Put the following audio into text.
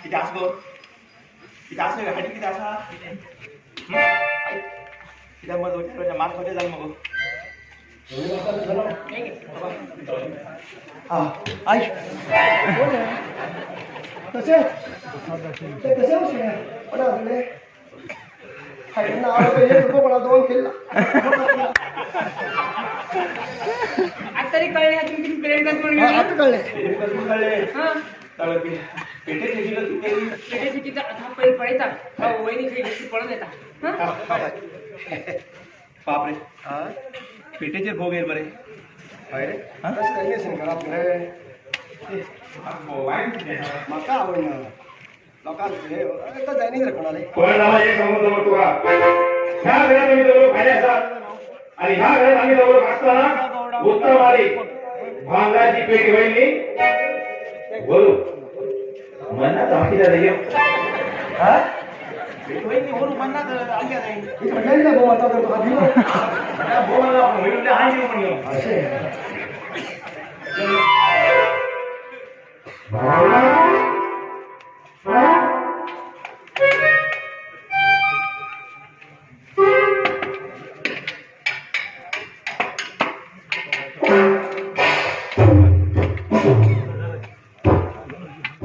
किती असं गो किती असं हाडी किती असा किती मग दोन मार्क होते जाईल मग हा आई कसे ते कसे होते पण आपले हाडी ना आले तो कोणा दोन खेळला आता तरी कळले तुम्ही प्रेम करत म्हणून आता कळले हां पेटेची किती आता पहिले पळतात वहिनी खाली पळून येतात बापरे पेटेचे भोग आहे बरे रे कसं काही असेल घरात मका आवडणार लोकांना जाईन रे कोणाला ह्या घरात आम्ही दोघं भाड्या असतात आणि ह्या घरात आम्ही दोघं असताना उत्तर आली भांगाची पेटी वहिनी बोलू म्हणणार आमची जाईल हा वहिनी बोलू म्हणणार आमच्या जाईल भाऊ आता भाऊ मला आहे म्हणून असे